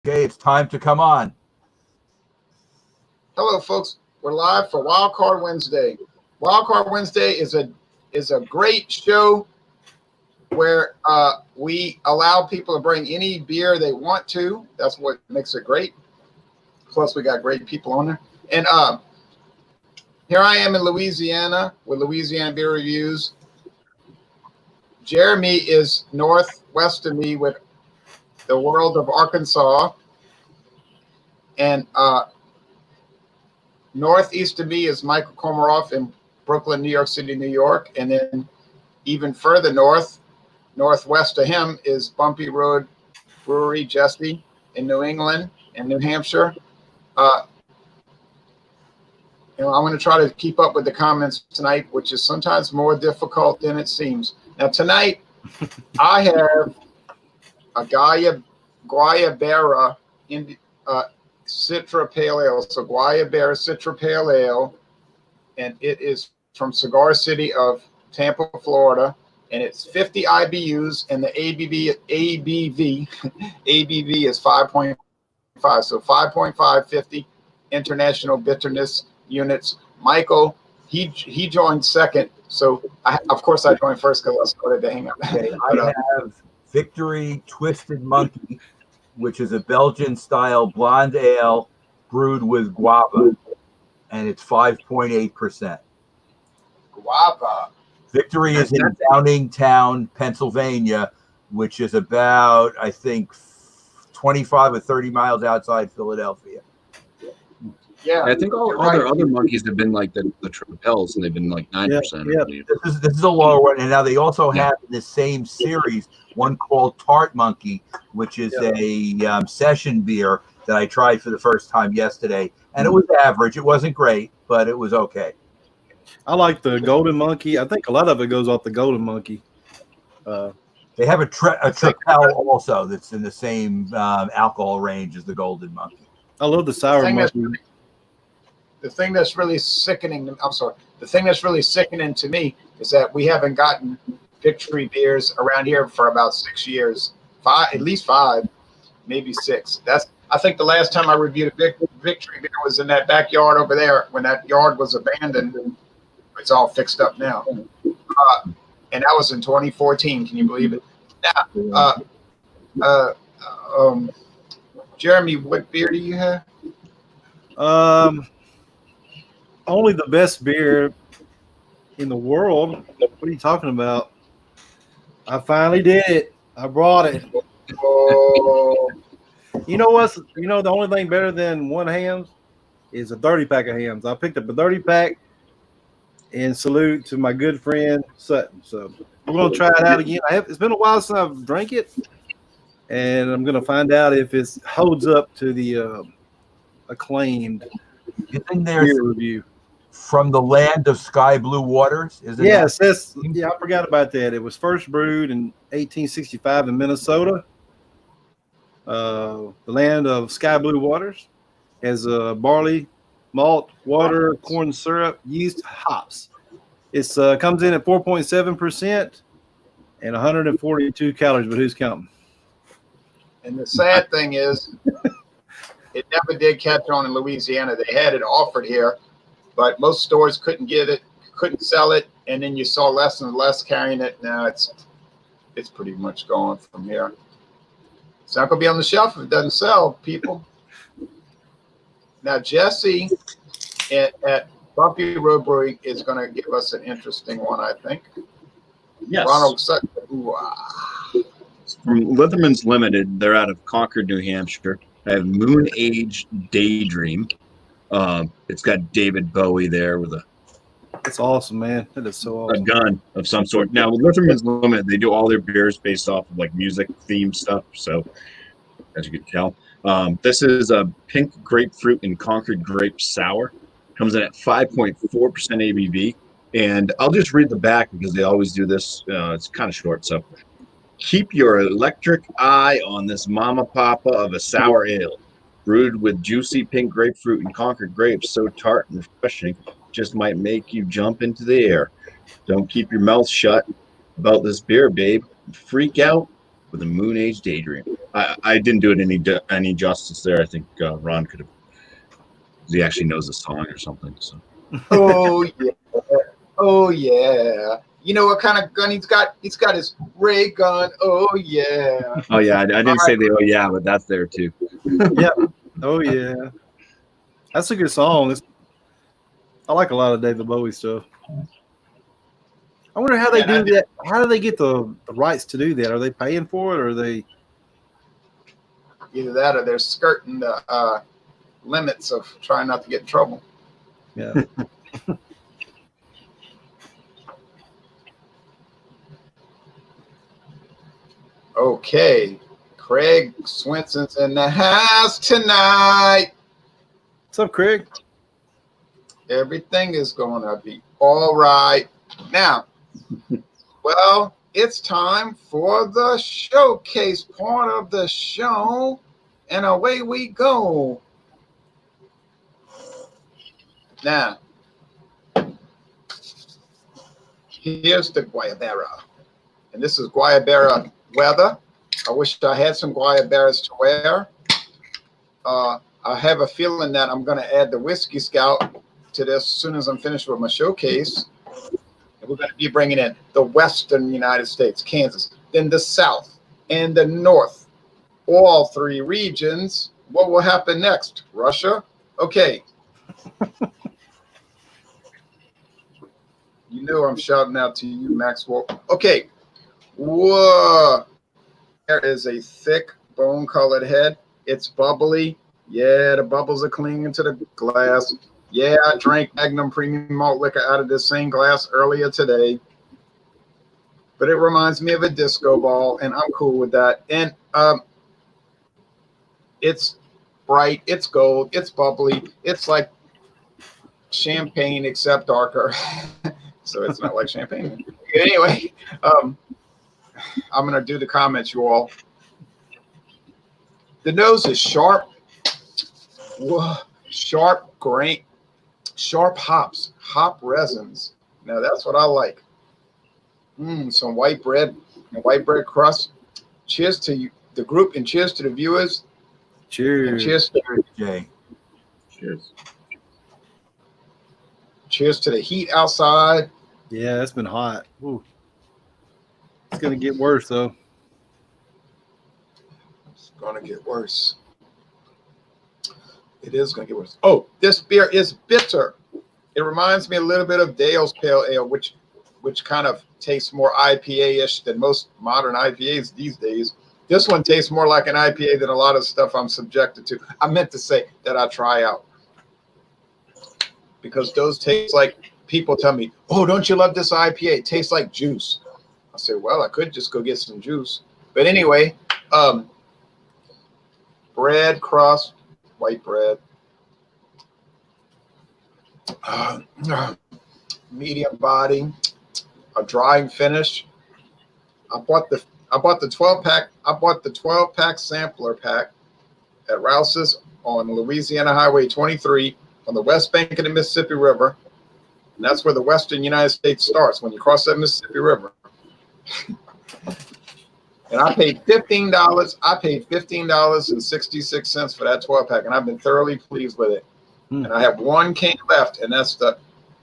Okay, it's time to come on. Hello, folks. We're live for Wildcard Wednesday. Wildcard Wednesday is a great show where we allow people to bring any beer they want to. That's what makes it great. Plus, we got great people on there. And here I am in Louisiana with Louisiana Beer Reviews. Jeremy is northwest of me with the world of Arkansas. And northeast of me is Michael Komaroff in Brooklyn, New York City, New York. And then even further northwest of him is Bumpy Road Brewery, Jesse, in New England and New Hampshire. I'm going to try to keep up with the comments tonight, which is sometimes more difficult than it seems. Now, tonight, I have a Guayabera in Citra Pale Ale. So Guayabera Citra Pale Ale, and it is from Cigar City of Tampa, Florida, and it's 50 IBUs, and the ABV is 5.5. So 5.5, 50 international bitterness units. Michael, he joined second. So of course I joined first because I started to hang up. Okay, I have Victory Twisted Monkey, which is a Belgian-style blonde ale brewed with guava, and it's 5.8%. Guava. Victory is in Downingtown, Pennsylvania, which is about, I think, 25 or 30 miles outside Philadelphia. Yeah, I think all other monkeys have been like the Tripels, and they've been like 9%. Yeah. This is a lower one, and now they also have in the same series one called Tart Monkey, which is a session beer that I tried for the first time yesterday, and it was average. It wasn't great, but it was okay. I like the Golden Monkey. I think a lot of it goes off the Golden Monkey. They have a Tripel also that's in the same alcohol range as the Golden Monkey. I love the Sour Monkey. The thing that's really sickening to me is that we haven't gotten Victory beers around here for about 6 years. At least five, maybe six. I think the last time I reviewed a Victory beer was in that backyard over there when that yard was abandoned. It's all fixed up now. And that was in 2014. Can you believe it? Now, Jeremy, what beer do you have? Only the best beer in the world. What are you talking about? I finally did it. I brought it. Oh. You know what's? The only thing better than one Hams is a 30-pack of Hams. I picked up a 30-pack in salute to my good friend Sutton. So we're gonna try it out again. It's been a while since I've drank it, and I'm gonna find out if it holds up to the acclaimed beer review. From the land of sky blue waters, is it? Yes, I forgot about that. It was first brewed in 1865 in Minnesota. The land of sky blue waters has barley, malt, water, corn syrup, yeast, hops. It's comes in at 4.7% and 142 calories, but who's counting? And the sad thing is, it never did catch on in Louisiana. They had it offered here, but most stores couldn't get it, couldn't sell it, and then you saw less and less carrying it. Now it's pretty much gone from here. It's not going to be on the shelf if it doesn't sell, people. Now, Jesse at Bumpy Road Brewery is going to give us an interesting one, I think. Yes. Ronald Sutton. From Litherman's Limited, they're out of Concord, New Hampshire. I have Moonage Daydream. It's got David Bowie there with That's awesome, man. That is so awesome. a gun of some sort. Now, with Litherman's Limited, they do all their beers based off of like music themed stuff. So, as you can tell, this is a pink grapefruit and Concord grape sour. Comes in at 5.4% ABV. And I'll just read the back because they always do this. It's kind of short. So, keep your electric eye on this mama papa of a sour ale. Brewed with juicy pink grapefruit and Concord grapes, so tart and refreshing, just might make you jump into the air. Don't keep your mouth shut about this beer, babe. Freak out with a Moonage Daydream. I didn't do it any justice there. I think Ron could have. He actually knows the song or something. So. Oh yeah, oh yeah. You know what kind of gun he's got? He's got his ray gun. Oh yeah. Oh yeah, I didn't say the oh yeah, but that's there too. Yep. Oh yeah. That's a good song. I like a lot of David Bowie stuff. I wonder how they do that. How do they get the rights to do that? Are they paying for it, or are they? Either that, or they're skirting the limits of trying not to get in trouble. Yeah. Okay, Craig Swenson's in the house tonight. What's up, Craig? Everything is going to be all right. Now, well, it's time for the showcase part of the show, and away we go. Now, here's the Guayabera, and this is Guayabera weather. I wish I had some Guayaberas to wear. I have a feeling that I'm going to add the Whiskey Scout to this as soon as I'm finished with my showcase. And we're going to be bringing in the western United States, Kansas, then the south and the north, all three regions. What will happen next? Russia? Okay. You know I'm shouting out to you, Maxwell. Okay. Whoa. There is a thick bone-colored head. It's bubbly. Yeah, the bubbles are clinging to the glass. Yeah, I drank Magnum Premium Malt Liquor out of this same glass earlier today. But it reminds me of a disco ball, and I'm cool with that. And it's bright. It's gold. It's bubbly. It's like champagne, except darker. So it's not like champagne. Anyway, I'm going to do the comments, you all. The nose is sharp. Whoa, sharp grain, sharp hops, hop resins. Now that's what I like. Some white bread and white bread crust. Cheers to you, the group, and cheers to the viewers. Cheers. And cheers to Jay. Cheers. Cheers to the heat outside. Yeah, it's been hot. Ooh. It's gonna get worse though. It's gonna get worse. It is going to get worse. Oh, this beer is bitter. It reminds me a little bit of Dale's Pale Ale, which kind of tastes more IPA-ish than most modern IPAs these days. This one tastes more like an IPA than a lot of stuff I'm subjected to. I meant to say that I try out. Because those taste like, people tell me, oh, don't you love this IPA? It tastes like juice. I say, well, I could just go get some juice. But anyway, bread crust, white bread, medium body, a drying finish. I bought the 12-pack. I bought the 12-pack sampler pack at Rouse's on Louisiana Highway 23 on the west bank of the Mississippi River, and that's where the western United States starts when you cross that Mississippi River. And I paid $15. I paid $15.66 for that 12-pack, and I've been thoroughly pleased with it. And I have one can left, and that's the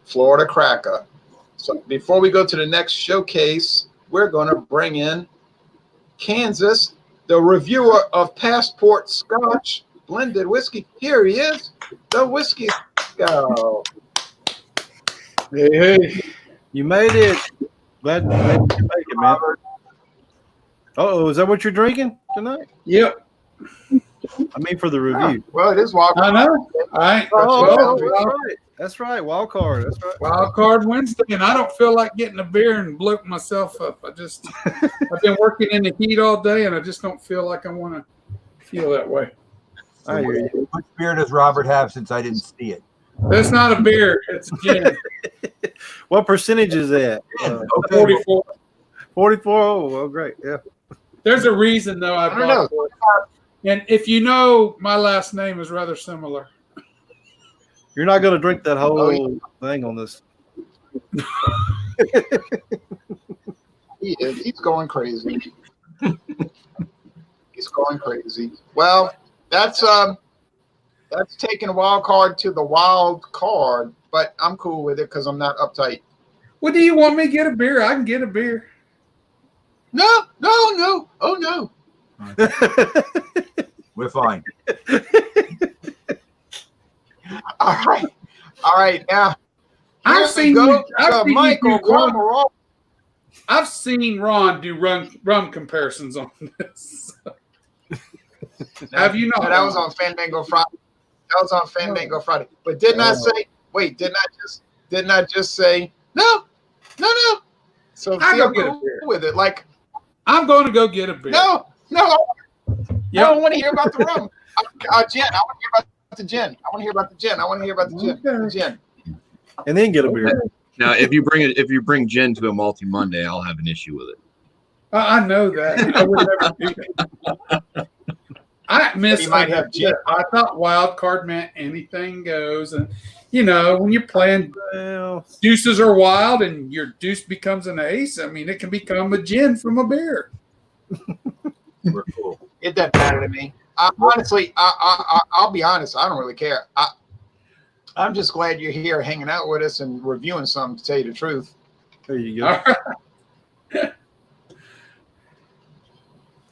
Florida Cracker. So before we go to the next showcase, we're going to bring in Kansas, the reviewer of Passport Scotch blended whiskey. Here he is, the Whiskey Scout. Hey, you made it. Glad you make it, man. Oh, is that what you're drinking tonight? Yep. I mean, for the review. Well, it is Wildcard. I know. All right. Oh, Well, that's right. Wildcard. That's right. Wildcard Wednesday, and I don't feel like getting a beer and bloating myself up. I've been working in the heat all day, and I just don't feel like I want to feel that way. I hear you. What beer does Robert have since I didn't see it? That's not a beer. It's a gin. What percentage is that? Okay. 44. 44. Oh, well, great. Yeah. There's a reason, though. I don't know. bought it. And if you know, my last name is rather similar. You're not going to drink that whole thing on this. He is. He's going crazy. He's going crazy. Well, that's taking wild card to the wild card, but I'm cool with it because I'm not uptight. Well, do you want me to get a beer? I can get a beer. No. Oh no. We're fine. All right. Now I've seen Michael Cormorant. I've seen Ron do rum comparisons on this. Have you not? That was on Fandango Friday. But didn't I say? Wait, didn't I just say no? So I see, go I'm get a cool beer. with it. Like, I'm going to go get a beer. no. I Yep. don't want to hear about the rum. Gin. I want to hear about the gin. The gin. And then get a beer. Now, if you bring gin to a multi Monday, I'll have an issue with it. I know that. I would never do that. You might have gin. I thought wild card meant anything goes, and when you're playing, Well, deuces are wild, and your deuce becomes an ace. I mean, it can become a gin from a beer. We're cool. It doesn't matter to me. Honestly, I'll be honest. I don't really care. I'm just glad you're here hanging out with us and reviewing something, to tell you the truth. there you go. All right.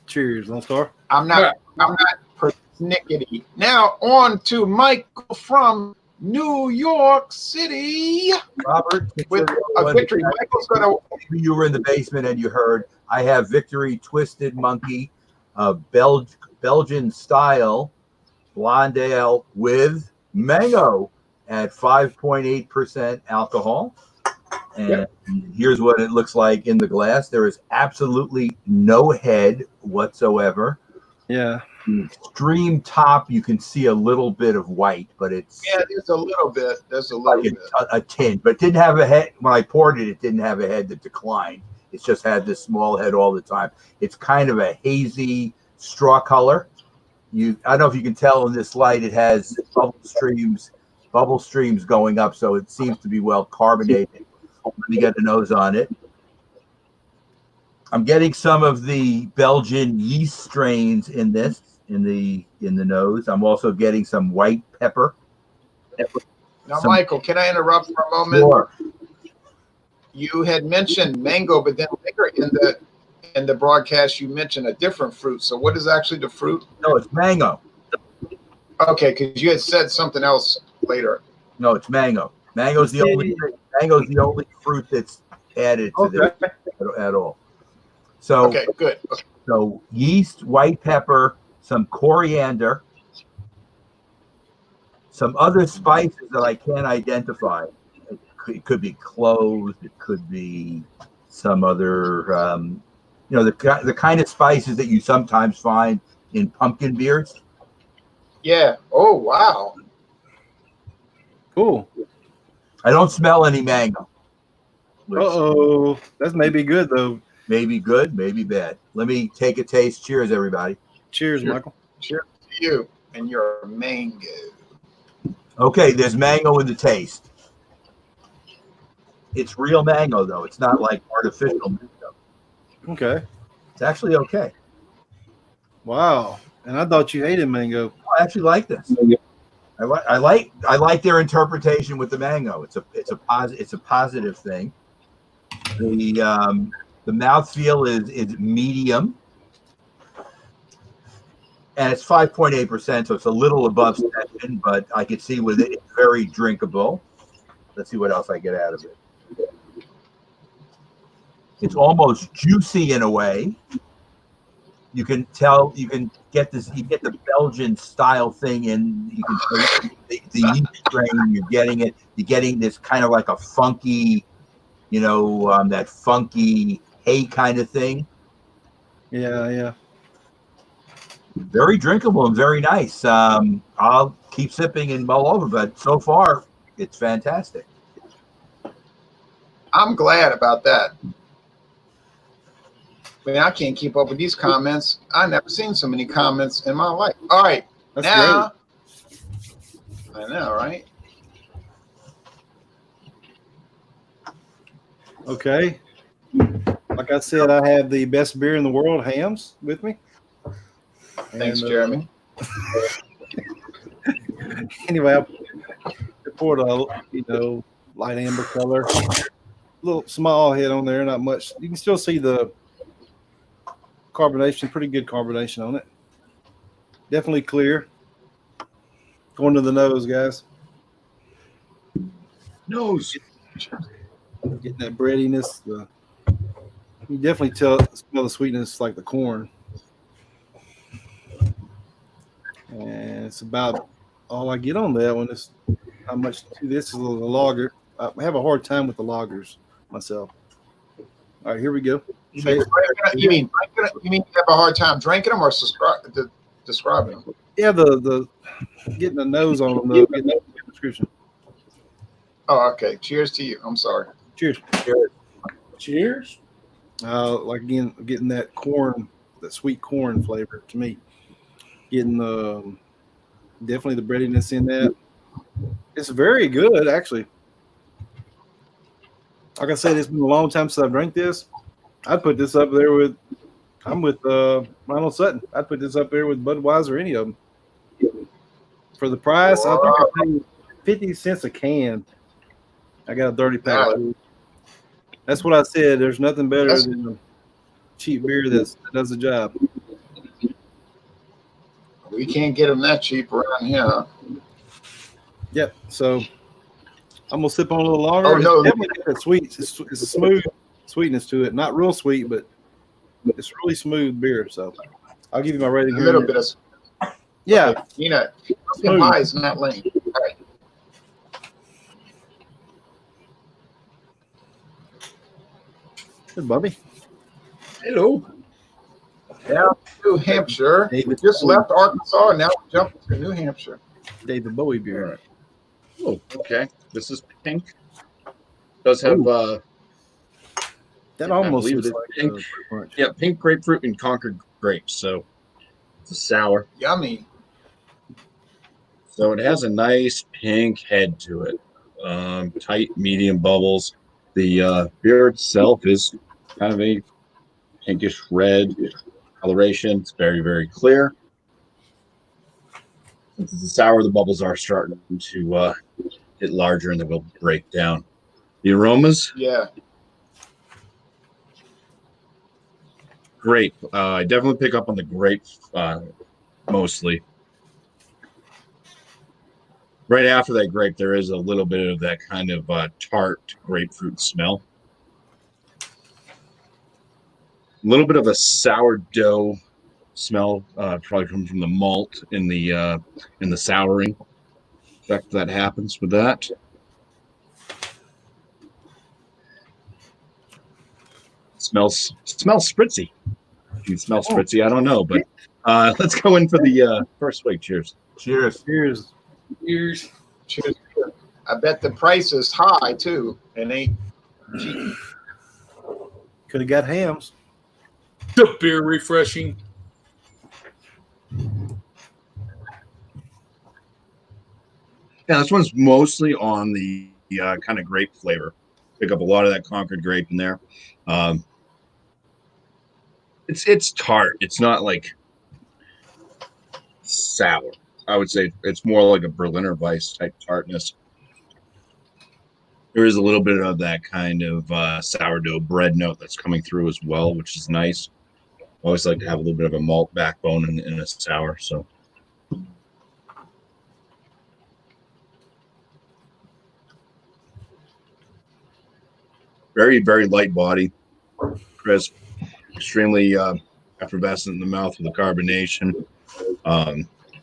Cheers, Lone Star. I'm not persnickety. Now on to Michael from New York City Robert, with a victory. Michael's gonna. you were in the basement and you heard I have Victory Twisted Monkey, Belgian style blonde ale with mango at 5.8% alcohol. And here's what it looks like in the glass. There is absolutely no head whatsoever. Yeah. The extreme top, you can see a little bit of white, but it's There's a little bit. like a tint, but it didn't have a head. When I poured it, it didn't have a head that declined. It's just had this small head all the time. It's kind of a hazy straw color. I don't know if you can tell in this light, it has bubble streams going up, so it seems to be well carbonated. Let me get the nose on it. I'm getting some of the Belgian yeast strains in this, in the nose. I'm also getting some white pepper. Now, Michael, can I interrupt for a moment? Sure. You had mentioned mango, but then later in the broadcast, you mentioned a different fruit. So what is actually the fruit? No, it's mango. Okay, because you had said something else later. No, it's mango. Mango's the only fruit that's added to this at all. So Okay, good. So yeast, white pepper, some coriander, some other spices that I can't identify. It could be cloves. It could be some other, the kind of spices that you sometimes find in pumpkin beers. Yeah. Oh, wow. Cool. I don't smell any mango. Uh-oh. That's maybe good, though. Maybe good, maybe bad. Let me take a taste. Cheers, everybody. Cheers, Michael. Cheers to you and your mango. Okay, there's mango in the taste. It's real mango, though. It's not like artificial mango. Okay. It's actually okay. Wow. And I thought you hated mango. I actually like this. I like their interpretation with the mango. It's a positive thing. The mouthfeel is medium, and it's 5.8%, so it's a little above session, but I could see with it, it's very drinkable. Let's see what else I get out of it. It's almost juicy in a way. You can tell, you get the Belgian style thing in. You can taste the yeast strain. You're getting this kind of like a funky, that funky hay kind of thing. Yeah. Very drinkable and very nice. I'll keep sipping and mull over, but so far it's fantastic. I'm glad about that. I can't keep up with these comments. I've never seen so many comments in my life. All right. That's now, great. I know, right? Okay. like I said, I have the best beer in the world, Hams, with me. Thanks, And, Jeremy. Anyway, I poured a light amber color, little small head on there, not much. You can still see the carbonation, pretty good carbonation on it. Definitely clear. Going to the nose, guys. Nose. Getting that breadiness. You definitely smell the sweetness like the corn. And it's about all I get on that one. Is how much this is a lager. I have a hard time with the lagers myself. All right, here we go. You mean you have a hard time drinking them or describing them? Yeah, the getting the nose on them. Getting the description. Oh, okay. Cheers to you. I'm sorry. Cheers. Cheers. Like again, getting that corn, that sweet corn flavor to me. Getting definitely the breadiness in that. It's very good, actually. Like I said, it's been a long time since I've drank this. I'd put this up there with. I'm with Ronald Sutton. I'd put this up there with Budweiser or any of them. For the price, I think I paid 50 cents a can. I got a 30-pack. That's what I said. There's nothing better than a cheap beer that does the job. We can't get them that cheap around here. Yep. So I'm gonna sip on a little longer. Oh no, it's definitely got that sweet. It's a smooth sweetness to it. Not real sweet, but it's really smooth beer. So I'll give you my rating. A little bit of. Yeah. Okay. You know, pie is not lame. All right. Good, Bobby. Hello. Now New Hampshire. We just left Arkansas, and now we're jumping to New Hampshire. David Bowie beer. Oh, okay. This is pink. Does have That almost believe looks it like is pink. punch. Yeah, pink grapefruit and Concord grapes. So it's a sour. Yummy. So it has a nice pink head to it. Tight, medium bubbles. The beer itself is kind of a pinkish red coloration. It's very, very clear. Since it's a sour, the bubbles are starting to get larger and they will break down. The aromas, Yeah. grape. I definitely pick up on the grape mostly. Right after that grape, there is a little bit of that kind of tart grapefruit smell. A little bit of a sourdough smell, probably from the malt in the souring effect that happens with that. Smells spritzy. If you smell spritzy, I don't know, but let's go in for the first swig. Cheers. Cheers. Cheers. Cheers. Cheers. I bet the price is high too, and ain't cheap. Could have got Hams. The beer refreshing. Yeah, this one's mostly on the kind of grape flavor. Pick up a lot of that Concord grape in there. It's tart. It's not like sour. I would say it's more like a Berliner Weiss type tartness. There is a little bit of that kind of sourdough bread note that's coming through as well, which is nice. I always like to have a little bit of a malt backbone in a sour. So, very, very light body, crisp, extremely effervescent in the mouth with the carbonation.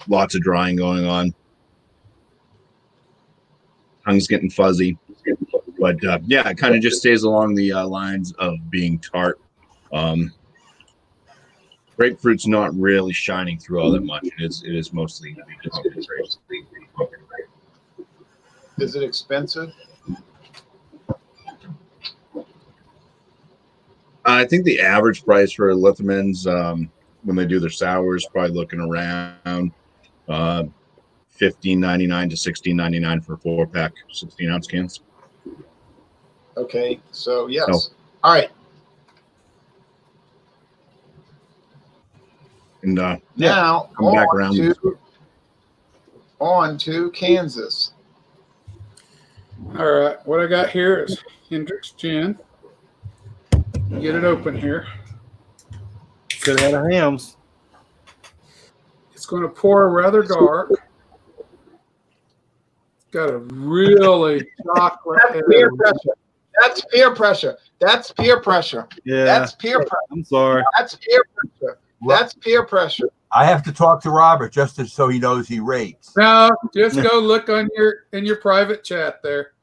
Lots of drying going on. Tongue's getting fuzzy. But yeah, it kind of just stays along the lines of being tart. Grapefruit's not really shining through all that much. It is mostly grapes. Is it expensive? I think the average price for Lithemans when they do their sours probably looking around $15.99 to $16.99 for a 4-pack 16-ounce cans. Okay, so yes. No. All right. And Now come back around. On to Kansas. All right, what I got here is Hendrick's Gin. Get it open here. Could have had a hams. It's going to pour rather dark. Got a really chocolate. That's peer pressure. That's peer pressure. That's peer pressure. Yeah. That's peer pressure. I'm sorry. That's peer pressure. That's peer pressure. I have to talk to Robert just so he knows he rates. No, just go look on your private chat there.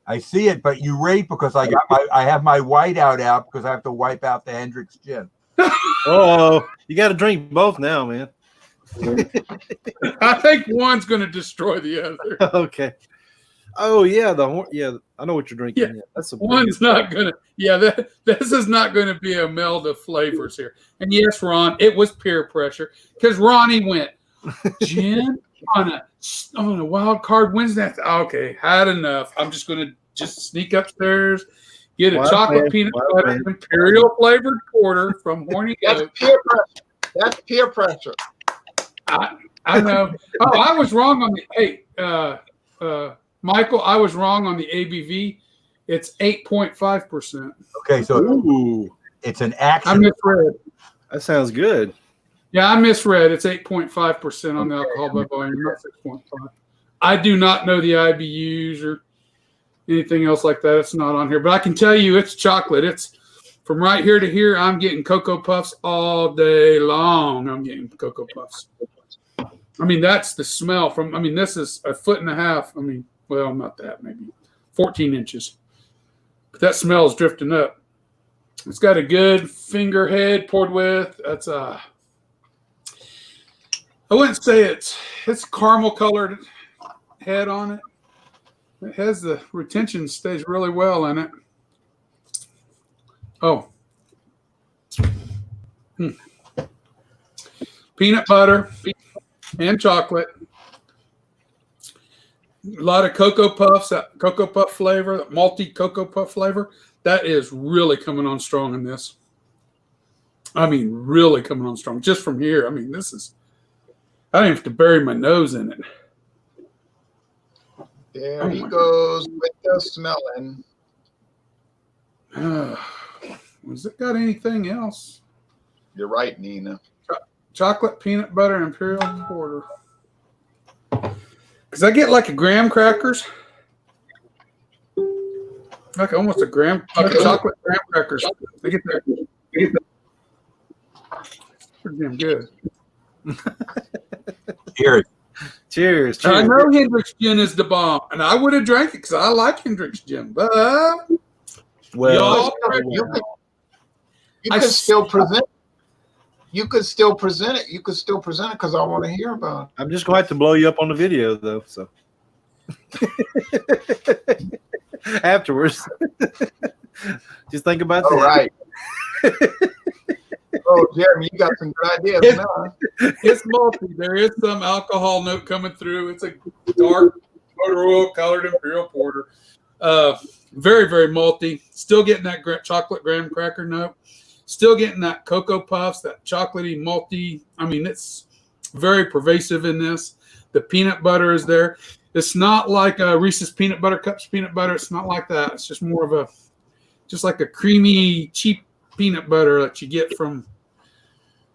I see it, but you rate because I have my whiteout out because I have to wipe out the Hendrick's gin. Oh, you got to drink both now, man. I think one's going to destroy the other. Okay. Oh yeah, I know what you're drinking. Yeah. That's a One's not going to. Yeah, this is not going to be a meld of flavors here. And yes, Ron, it was peer pressure because Ronnie went gin on a wild card Wednesday. Okay, had enough. I'm just going to sneak upstairs, get a chocolate peanut butter imperial flavored porter from Horny That's Goat. peer pressure. That's peer pressure. I know. Oh, I was wrong on the Michael, I was wrong on the ABV. It's 8.5%. Okay, so it's an action. I misread. That sounds good. Yeah, I misread. It's 8.5% on the alcohol by volume, not 6.5. I do not know the IBUs or anything else like that. It's not on here. But I can tell you it's chocolate. It's from right here to here, I'm getting Cocoa Puffs all day long. I'm getting Cocoa Puffs. I mean, that's the smell from, this is 1.5 feet. Well, not that, maybe 14 inches. But that smell is drifting up. It's got a good finger head poured with. That's I wouldn't say it's caramel colored head on it. It has the retention stays really well in it. Oh. Peanut butter and chocolate. A lot of Cocoa Puffs, that Cocoa Puff flavor, that malty Cocoa Puff flavor, that is really coming on strong in this. Really coming on strong. Just from here, this is, I don't have to bury my nose in it. There he goes with the smelling. Was it got anything else? You're right, Nina. Chocolate peanut butter imperial porter. Because I get like a graham crackers. Like almost a graham, like a chocolate graham crackers. They get that. Pretty damn good. Cheers. Cheers. I know Hendrick's gin is the bomb, and I would have drank it because I like Hendrick's gin. But you could still present. You could still present it. You could still present it because I want to hear about it. I'm just going to have to blow you up on the video, though. So afterwards, just think about that. All right. Oh, Jeremy, you got some good ideas now. It's malty. There is some alcohol note coming through. It's a dark motor oil colored imperial porter. Very, very malty. Still getting that chocolate graham cracker note. Still getting that Cocoa Puffs, that chocolatey, malty. It's very pervasive in this. The peanut butter is there. It's not like Reese's Peanut Butter Cups peanut butter. It's not like that. It's just more of just like a creamy, cheap peanut butter that you get from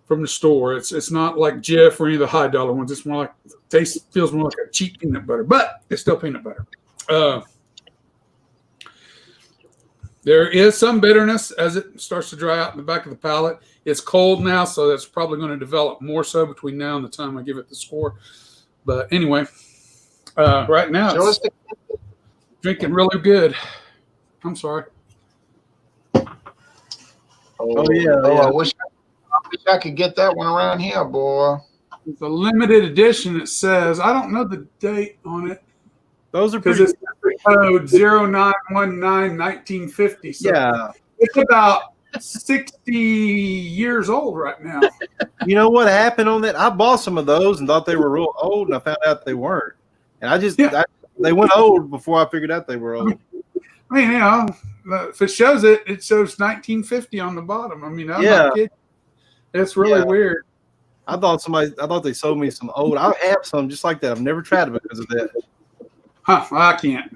the store. It's not like Jif or any of the high dollar ones. It's more like feels more like a cheap peanut butter, but it's still peanut butter. There is some bitterness as it starts to dry out in the back of the palate. It's cold now, so that's probably going to develop more so between now and the time I give it the score. But anyway, right now it's drinking really good. I'm sorry. Oh yeah. I wish I could get that one around here, boy. It's a limited edition. It says, I don't know the date on it. Those are because it's code 0919-1950. So yeah, it's about 60 years old right now. You know what happened on that? I bought some of those and thought they were real old, and I found out they weren't. And they went old before I figured out they were old. If it shows it shows 1950 on the bottom. I'm not kidding. It's really weird. I thought they sold me some old. I have some just like that. I've never tried it because of that. Huh? I can't.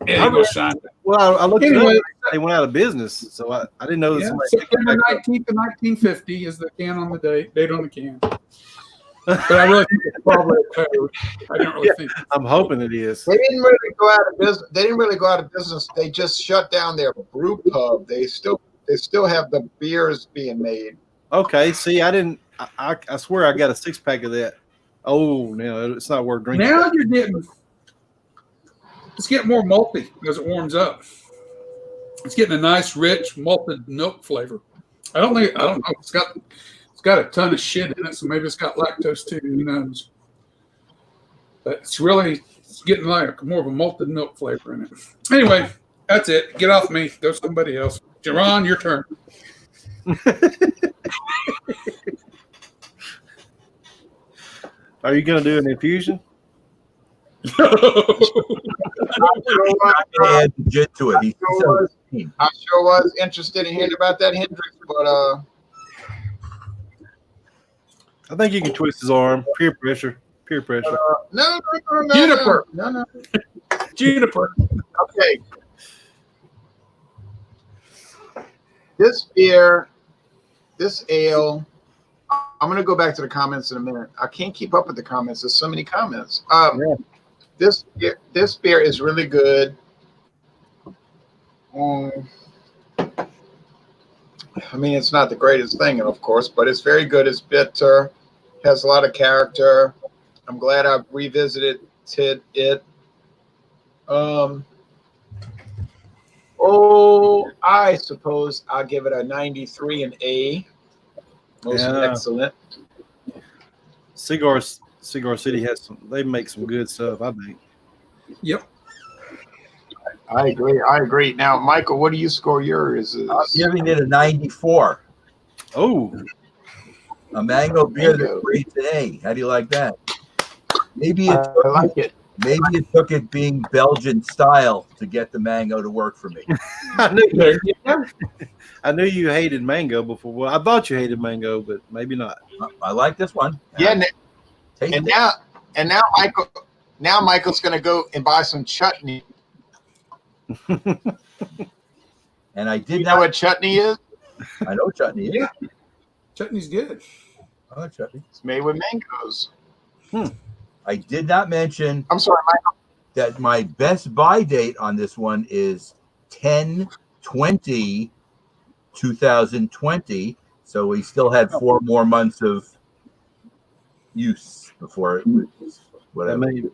Yeah, go shine. Well, I looked Anyway. it up. They went out of business, so I didn't know that Yeah, somebody. September 19th of 1950 is the can on the date on the can. But I really think it's probably a code. I don't really think. I'm hoping it is. They didn't really go out of business. They didn't really go out of business. They just shut down their brew pub. They still have the beers being made. Okay, see, I didn't. I swear I got a 6-pack of that. Oh, no, it's not worth drinking. Now you're getting. It's getting more malty as it warms up. It's getting a nice, rich malted milk flavor. I don't know. It's got a ton of shit in it, so maybe it's got lactose too. Who knows? But it's getting like more of a malted milk flavor in it. Anyway, that's it. Get off me. Go somebody else. Jerron, your turn. Are you going to do an infusion? Add legit to it. I sure was interested in hearing about that Hendrick, but I think you can twist his arm. Peer pressure. no. Juniper. No. Juniper. Okay. This beer, this ale, I'm going to go back to the comments in a minute. I can't keep up with the comments. There's so many comments. This beer is really good. I mean, it's not the greatest thing, of course, but it's very good. It's bitter, has a lot of character. I'm glad I've revisited it. I suppose I'll give it a 93 and A. Most excellent. Cigar City has some. They make some good stuff, I think. Yep. I agree. Now, Michael, what do you score yours? I'm giving it a 94. Oh, A mango beer that rates an A. How do you like that? Maybe it I like it. Maybe it took it being Belgian style to get the mango to work for me. I knew you hated mango before. Well, I thought you hated mango, but maybe not. I like this one. Yeah, and now Michael's going to go and buy some chutney. And I did know what chutney is? I know chutney. Yeah, chutney's good. I like chutney. It's made with mangoes. I did not mention. I'm sorry, Michael. That my best buy date on this one is 10/20/2020. So we still had 4 more months of use before it was whatever. Didn't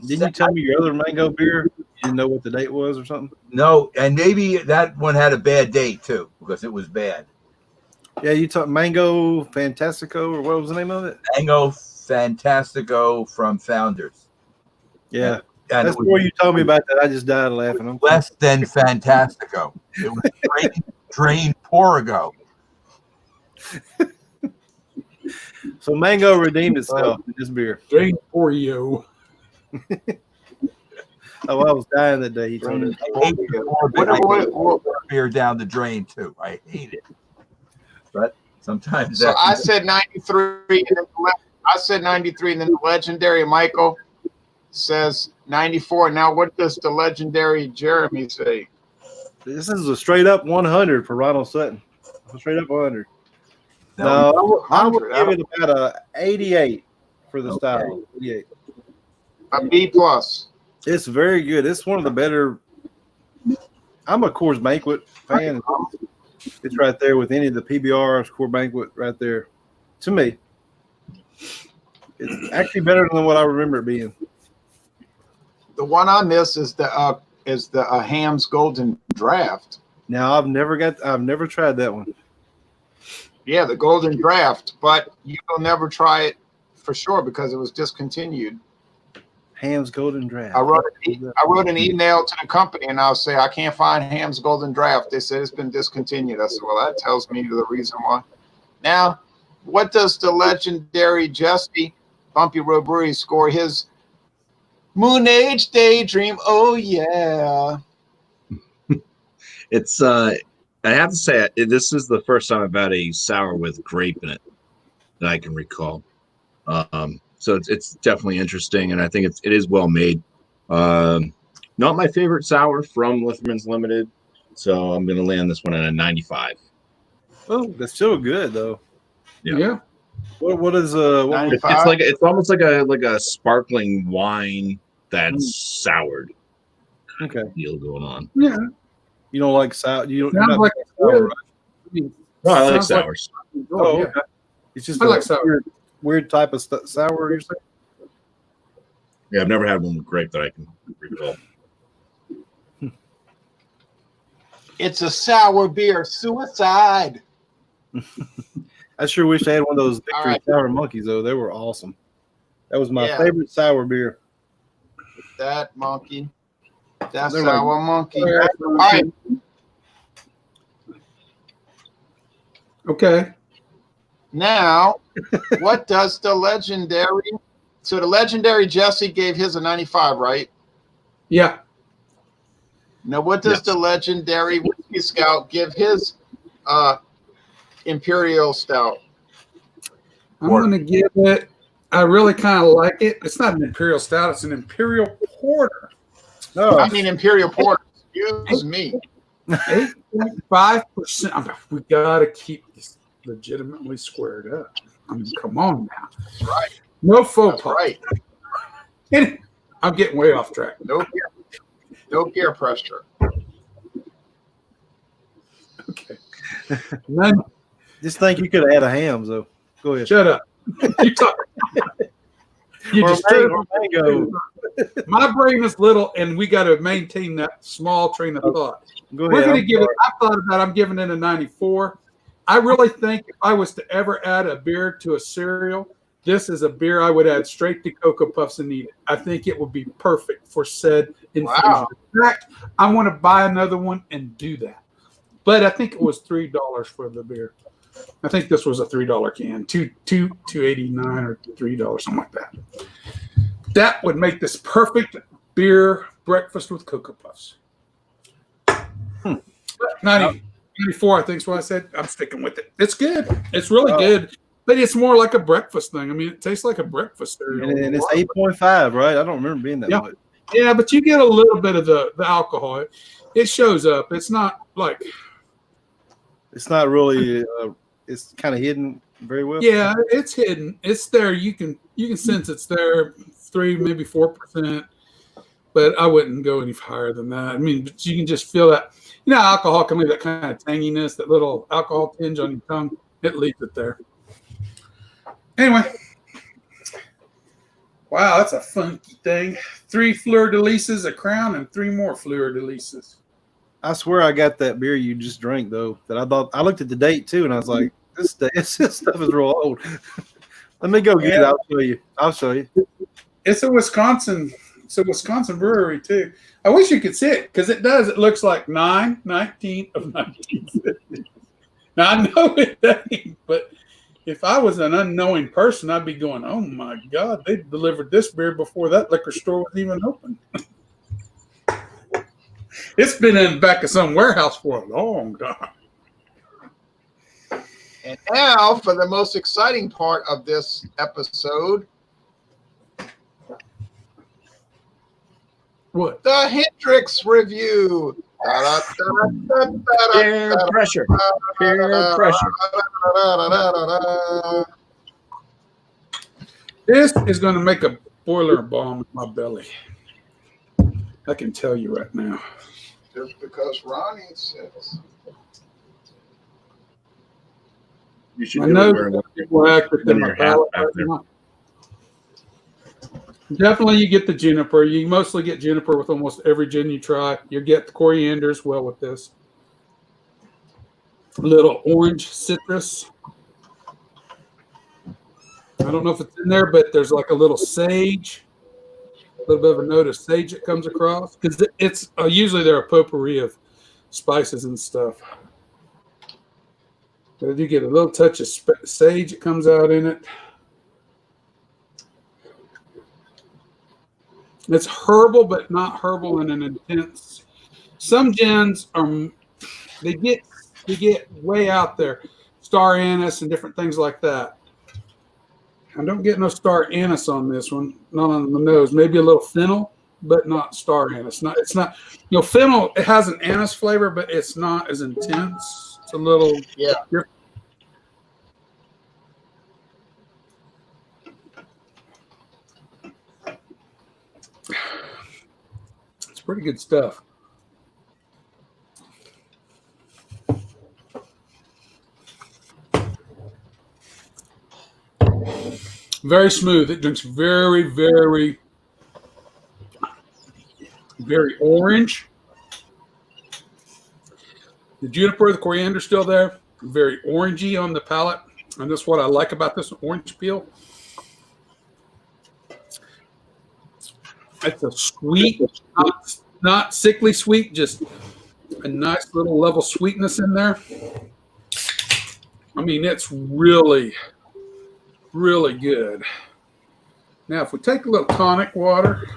you tell me your other mango beer? You didn't know what the date was or something? No, and maybe that one had a bad date too because it was bad. Yeah, you talked Mango Fantastico, or what was the name of it? Mango Fantastico from Founders. Yeah. And that's before you told me about that. I just died laughing. Less than Fantastico. It was drain Porigo. So Mango redeemed itself in this beer. Drain Oreo. Oh, I was dying that day. He told me. I hate beer down the drain too. I hate it. But sometimes. So I said 93. I said 93, and then the legendary Michael says 94. Now, what does the legendary Jeremy say? This is a straight up 100 for Ronald Sutton. Straight up 100. No, I would give it about a 88 for the style. 88. A B plus. It's very good. It's one of the better. I'm a Coors Banquet fan. It's right there with any of the PBRs, Coors Banquet, right there. To me, it's actually better than what I remember it being. The one I miss is the Ham's Golden Draft. Now I've never tried that one. Yeah, the Golden Draft, but you'll never try it for sure because it was discontinued. Ham's Golden Draft. I wrote an email to the company and I'll say I can't find Ham's Golden Draft. They said it's been discontinued. I said, well, that tells me the reason why. Now, what does the legendary Jesse Bumpy Road Brewery score his Moonage Daydream? Oh yeah. It's I have to say this is the first time I've had a sour with grape in it. that I can recall. So it's definitely interesting, and I think it is well made. Not my favorite sour from Litherman's Limited, so I'm going to land this one at a 95. Oh, that's still good though. Yeah. What is what, It's almost like a sparkling wine that's soured. okay? Deal going on. Yeah. You don't like sour? You don't Sounds like sour, right? No, I like Sounds like- sours. Oh, yeah. okay. It's just I a like sour. weird type of sour. You're saying? Yeah, I've never had one with grape that I can recall. It's a sour beer suicide. I sure wish I had one of those All Victory right. Sour Monkeys though. They were awesome. That was my Yeah. favorite sour beer. That monkey. That They're sour monkey. All All right. Okay. Now, what does the legendary? So the legendary Jesse gave his a 95, right? Yeah. Now, what does Yes. the legendary Whiskey Scout give his Imperial Stout? I'm going to give it. I really kind of like it. It's not an Imperial Stout. It's an Imperial Porter. No, I mean Imperial Porter. Excuse me. 8.5%. We got to keep this legitimately squared up. I mean, come on now. That's right. No faux That's pas. right. I'm getting way off track. No peer pressure. Okay. None. just think you could have had a hams though. Go ahead. Shut up. You talk. You Or just mango. my brain is little, and we got to maintain that small train of thought. Go We're ahead. going to give it. I thought about. I'm giving it a 94. I really think if I was to ever add a beer to a cereal, this is a beer I would add straight to Cocoa Puffs and eat it. I think it would be perfect for said infusion. Wow. In fact, I want to buy another one and do that. But I think it was $3 for the beer. I think this was a $3 can, $2.89 or $3, something like that. That would make this perfect beer breakfast with Cocoa Puffs. 94, I think is what I said. I'm sticking with it. It's good. It's really good, but it's more like a breakfast thing. I mean, it tastes like a breakfast cereal. And it's 8.5, right? I don't remember being that much. Yeah, but you get a little bit of the alcohol. It shows up. It's not like It's not really. It's kind of hidden very well. yeah, it's hidden. It's there. You can sense it's there. 3, maybe 4%, but I wouldn't go any higher than that. I mean, but you can just feel that. You know, alcohol can leave that kind of tanginess, that little alcohol tinge on your tongue. It leaves it there. Anyway, wow, that's a funky thing. 3 fleur-de-lises, a crown, and 3 more fleur-de-lises. I swear I got that beer you just drank though. That I looked at the date too, and I was like, this stuff is real old. Let me go get it. I'll show you. It's a Wisconsin brewery too. I wish you could see it because it does. It looks like 9/19 of 1950. Now I know it ain't, but if I was an unknowing person, I'd be going, "Oh my God, they delivered this beer before that liquor store was even open." It's been in the back of some warehouse for a long time. And now for the most exciting part of this episode, What? the Hendricks review. Peer pressure. Peer pressure. This is going to make a boiler bomb in my belly. I can tell you right now. Just because Ronnie says. You should I do know it where people are active in my your hat palate back right there. now. Definitely, you get the juniper. You mostly get juniper with almost every gin you try. You get the coriander as well with this. A little orange citrus. I don't know if it's in there, but there's like a little sage. A little bit of a note of sage that comes across. Because it's usually they're a potpourri of spices and stuff. But you get a little touch of sage that comes out in it. It's herbal, but not herbal in an intense. Some gins they get way out there, star anise and different things like that. I don't get no star anise on this one. Not on the nose. Maybe a little fennel, but not star anise. It's not. Fennel, it has an anise flavor, but it's not as intense. It's a little different. It's pretty good stuff. Very smooth. It drinks very, very, very orange. The juniper, the coriander still there. Very orangey on the palate. And that's what I like about this orange peel. It's a sweet, not sickly sweet, just a nice little level sweetness in there. I mean, it's really, really good. Now, if we take a little tonic water.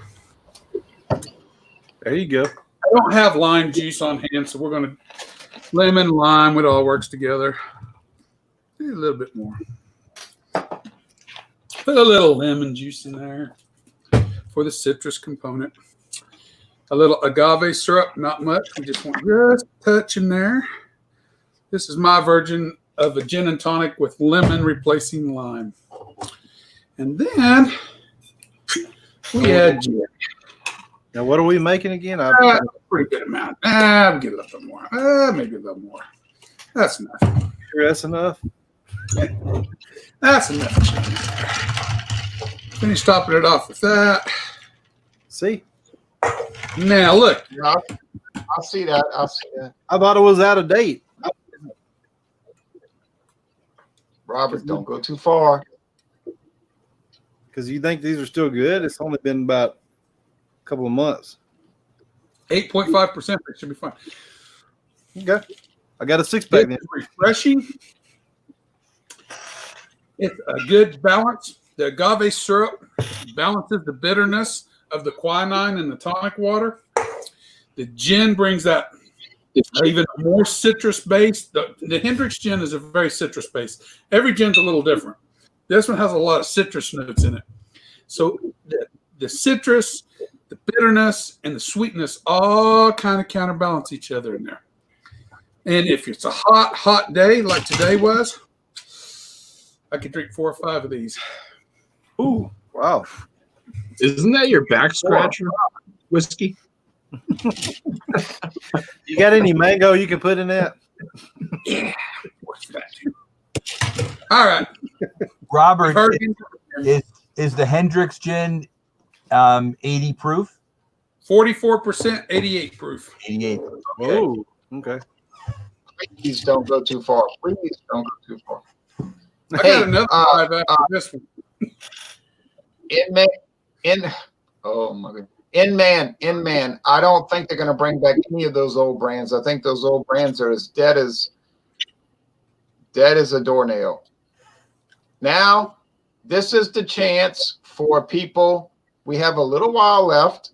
There you go. I don't have lime juice on hand, so we're going to lemon, lime, it all works together. A little bit more. Put a little lemon juice in there for the citrus component. A little agave syrup, not much. We just want just a touch in there. This is my version of a gin and tonic with lemon replacing lime. And then we add gin. Now, what are we making again? Pretty good amount. We'll get a little bit more. Maybe a little more. That's enough. Sure, that's enough. That's enough. Finish topping it off with that. See? Now look. I'll see that. I thought it was out of date. Robert, don't go too far. Because you think these are still good? It's only been about a couple of months. 8.5%. It should be fine. Okay. I got a 6-pack. It's refreshing. It's a good balance. The agave syrup balances the bitterness of the quinine and the tonic water. The gin brings that even more citrus base. The Hendrick's gin is a very citrus base. Every gin's a little different. This one has a lot of citrus notes in it. So the citrus, the bitterness, and the sweetness all kind of counterbalance each other in there. And if it's a hot, hot day like today was, I could drink 4 or 5 of these. Ooh, wow. Isn't that your back scratcher whiskey? You got any mango you can put in that? Yeah. What's that? All right. Robert, is the Hendrick's gin 80 proof? 44%, 88 proof. 88. Okay. Oh, okay. Please don't go too far. Please don't go too far. I got another 5 after this one. Inman. I don't think they're going to bring back any of those old brands. I think those old brands are as dead as a doornail. Now, this is the chance for people. We have a little while left,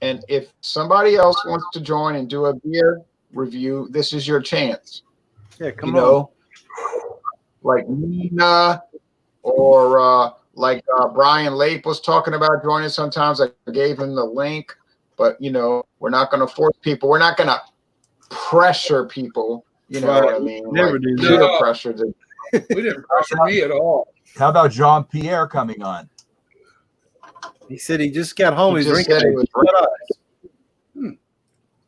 and if somebody else wants to join and do a beer review, this is your chance. Yeah, come on. Like Nina or like Brian Lape was talking about joining sometimes. I gave him the link, but, we're not going to force people. We're not going to pressure people. You know what I mean? Never do that. No. Pressure to. We didn't pressure me at all. How about Jean-Pierre coming on? He said he just got home. He's just drinking. said it was raining.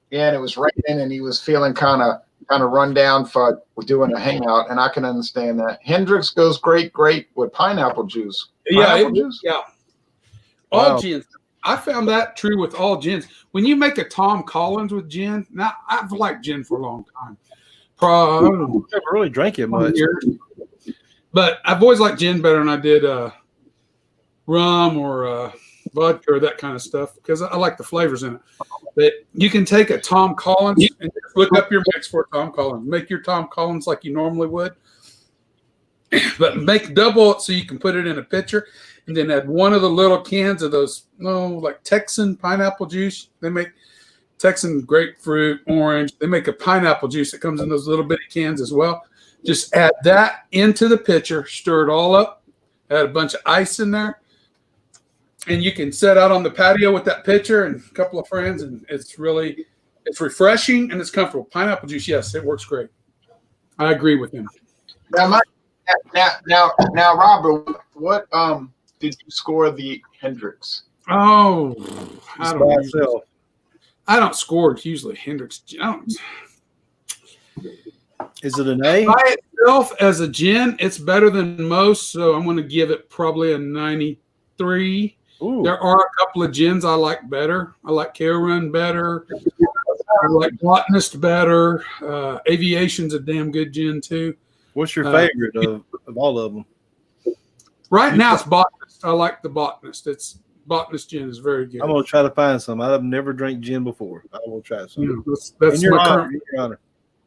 Yeah, and it was raining, and he was feeling kind of run down for doing a hangout, and I can understand that. Hendrick's goes great with pineapple juice. Yeah, juice? Yeah. All Wow. gins. I found that true with all gins. When you make a Tom Collins with gin, now I've liked gin for a long time. I never really drank it much. Years. But I've always liked gin better than I did rum or vodka or that kind of stuff because I like the flavors in it. But you can take a Tom Collins and just look up your mix for Tom Collins. Make your Tom Collins like you normally would. But make double it so you can put it in a pitcher and then add one of the little cans of those, like Texan pineapple juice. They make Texan grapefruit, orange. They make a pineapple juice that comes in those little bitty cans as well. Just add that into the pitcher, stir it all up, I had a bunch of ice in there. And you can sit out on the patio with that pitcher and a couple of friends, and it's refreshing and it's comfortable. Pineapple juice, yes, it works great. I agree with him. Now, Robert, what did you score the Hendricks? Oh, I don't score usually Hendricks. Is it an A? By itself as a gin, it's better than most, so I'm going to give it probably a 93. Ooh. There are a couple of gins I like better. I like Care Run better. I like Botanist better. Aviation's a damn good gin too. What's your favorite of all of them? Right now it's Botanist. I like the Botanist. Botanist gin is very good. I'm gonna try to find some. I've never drank gin before. I will try some. Yeah, that's your my honor, current. your honor.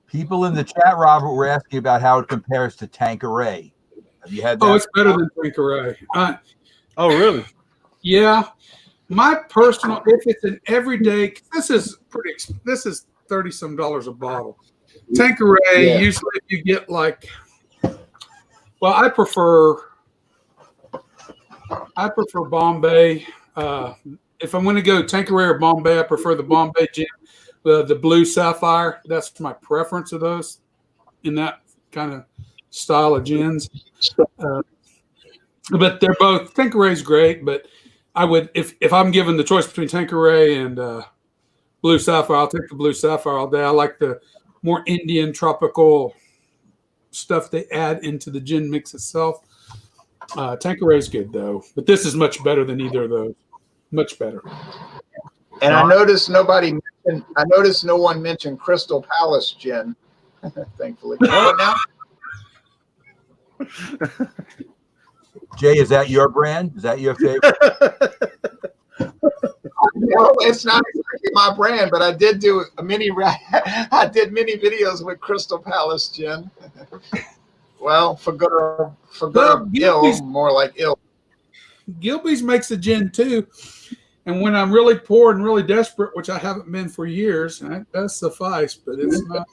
People in the chat, Robert, were asking about how it compares to Tanqueray. Have you had that? Oh, it's better than Tanqueray. Oh, really? Yeah. My personal, if it's an everyday, this is $30-some a bottle. Tanqueray, usually if you get like, well, I prefer Bombay. If I'm going to go Tanqueray or Bombay, I prefer the Bombay gin, the blue sapphire. That's my preference of those in that kind of style of gins. But they're both, Tanqueray's great, but I would, if I'm given the choice between Tanqueray and blue sapphire, I'll take the blue sapphire all day. I like the more Indian tropical stuff they add into the gin mix itself. Tanqueray's good though, but this is much better than either of those. Much better. And I noticed no one mentioned Crystal Palace gin. Thankfully. Now? Jay, is that your brand? Is that your favorite? No, it's not exactly my brand, but I did do many videos with Crystal Palace gin. Well, for good or ill, more like ill. Gilby's makes a gin too, and when I'm really poor and really desperate, which I haven't been for years, that does suffice. But it's not.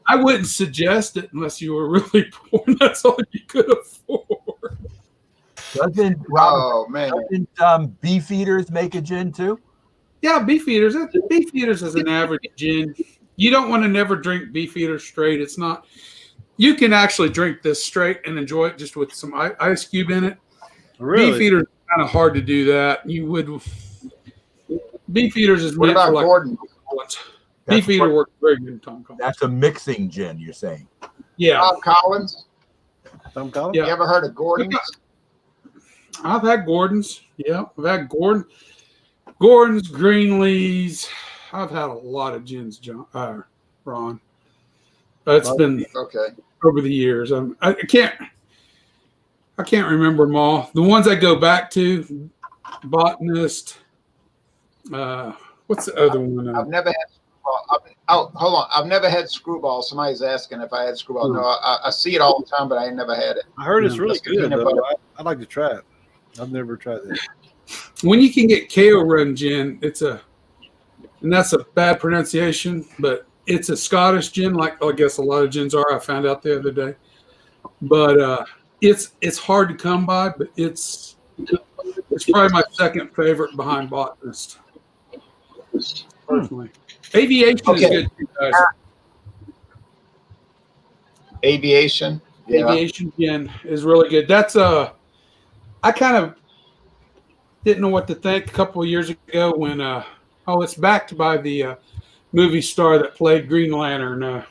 I wouldn't suggest it unless you were really poor. And that's all you could afford. Doesn't Beefeaters make a gin too? Yeah, Beefeaters. Beefeaters is an average gin. You don't want to never drink Beefeaters straight. It's not. You can actually drink this straight and enjoy it just with some ice cube in it. Really? Beefeaters is kind of hard to do that. Beefeaters is what meant about for like Gordon? Beefeater works very good in Tom Collins. That's a mixing gin, you're saying? Yeah. Tom Collins? Tom Collins? Yeah. You ever heard of Gordon's? I've had Gordon's. Yeah, I've had Gordon's, Greenlee's. I've had a lot of gins, Ron. It's been over the years. I can't remember them all. The ones I go back to, Botanist. What's the other one? I've never had. Hold on. I've never had Screwball. Somebody's asking if I had Screwball. No, I see it all the time, but I ain't never had it. I heard it's really good. I'd like to try it. I've never tried it. When you can get KO Run gin, and that's a bad pronunciation, but it's a Scottish gin, like I guess a lot of gins are. I found out the other day, but it's hard to come by. But it's probably my second favorite behind Botanist. Personally, Aviation is good too, guys. Aviation gin is really good. That's I kind of didn't know what to think a couple of years ago when it's backed by the movie star that played Green Lantern. I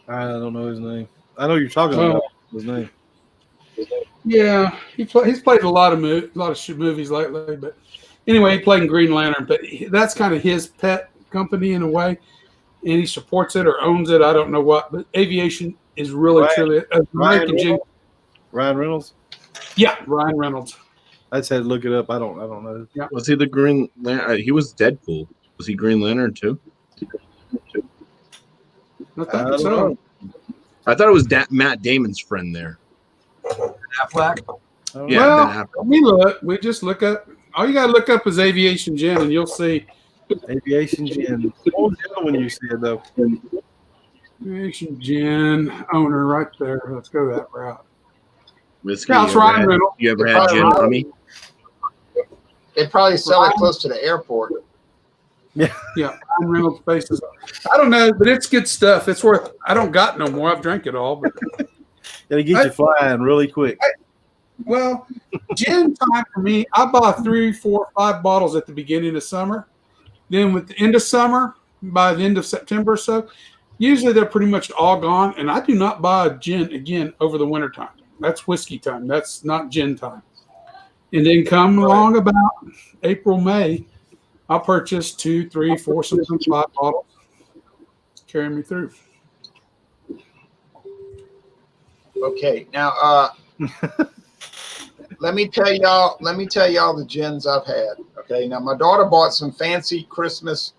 don't know his name. I know you're talking about his name. Yeah, he's played a lot of movies lately, but anyway, he played in Green Lantern. But that's kind of his pet company in a way, and he supports it or owns it. I don't know what, but Aviation is really truly American gin. Ryan Reynolds. Yeah, Ryan Reynolds. I just had to look it up. I don't know. Yeah. Was he the Green Lantern? He was Deadpool. Was he Green Lantern too? I think so. I thought it was Matt Damon's friend there. Affleck? Yeah. Well, we just look up. All you got to look up is Aviation Gin, and you'll see. Aviation Gin. What was the other one you said, though? Aviation Gin owner right there. Let's go that route. Whiskey. Yeah, it's Ryan Reynolds. You ever had gin rummy? They probably sell it close to the airport. Yeah, Ryan Reynolds faces. I don't know, but it's good stuff. It's worth. I don't got no more. I've drank it all, but It'll get you flying really quick. Well, gin time for me, I bought 3, 4, 5 bottles at the beginning of summer. Then with the end of summer, by the end of September or so, usually they're pretty much all gone. And I do not buy gin again over the winter time. That's whiskey time. That's not gin time. And then come along about April, May, I'll purchase 2, 3, 4, sometimes 5 bottles. Carry me through. Okay, now let me tell y'all the gins I've had. Okay, now my daughter bought some fancy Christmas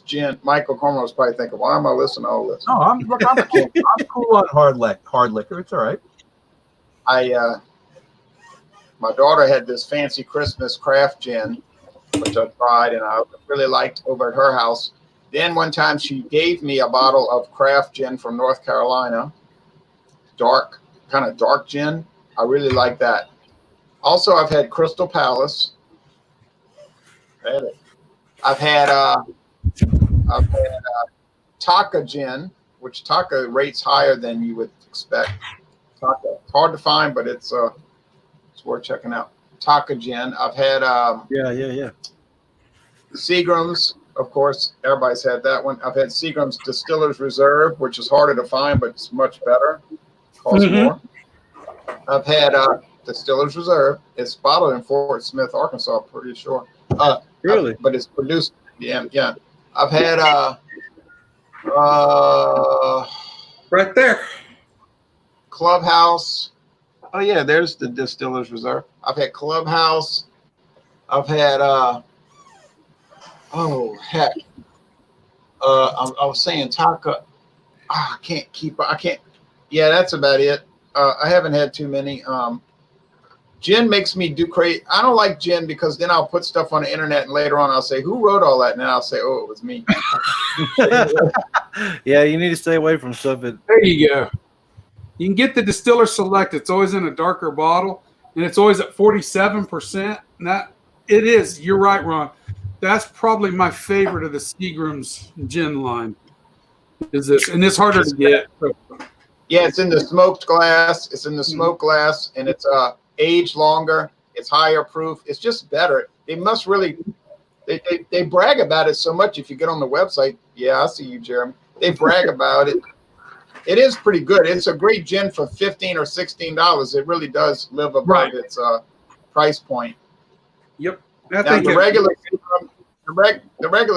gin. Michael Cornwell was probably thinking, why am I listening to all this? No, I'm cool on hard liquor. It's all right. My daughter had this fancy Christmas craft gin, which I tried and I really liked over at her house. Then one time she gave me a bottle of craft gin from North Carolina, kind of dark gin. I really like that. Also, I've had Crystal Palace. I've had Taka gin, which Taka rates higher than you would expect. Taka, hard to find, but it's worth checking out. Taka gin. I've had Seagram's, of course. Everybody's had that one. I've had Seagram's Distiller's Reserve, which is harder to find, but it's much better. Costs more. I've had Distiller's Reserve. It's bottled in Fort Smith, Arkansas. I'm pretty sure. Really? But it's produced. Yeah. I've had Right there. Clubhouse. Oh yeah, there's the Distiller's Reserve. I've had Clubhouse. I've had oh heck. I was saying Taka. I can't. Yeah, that's about it. I haven't had too many. Gin makes me do crazy. I don't like gin because then I'll put stuff on the internet and later on I'll say, who wrote all that? And then I'll say, oh, it was me. Yeah, you need to stay away from stuff. There you go. You can get the Distiller Select. It's always in a darker bottle, and it's always at 47%. Now, it is. You're right, Ron. That's probably my favorite of the Seagram's gin line. Is this, and it's harder to get. Yeah, it's in the smoked glass. It's in the smoked glass, and it's aged longer. It's higher proof. It's just better. They must really. They brag about it so much. If you get on the website, yeah, I see you, Jeremy. They brag about it. It is pretty good. It's a great gin for $15 or $16. It really does live above its price point. Yep. Now, the regular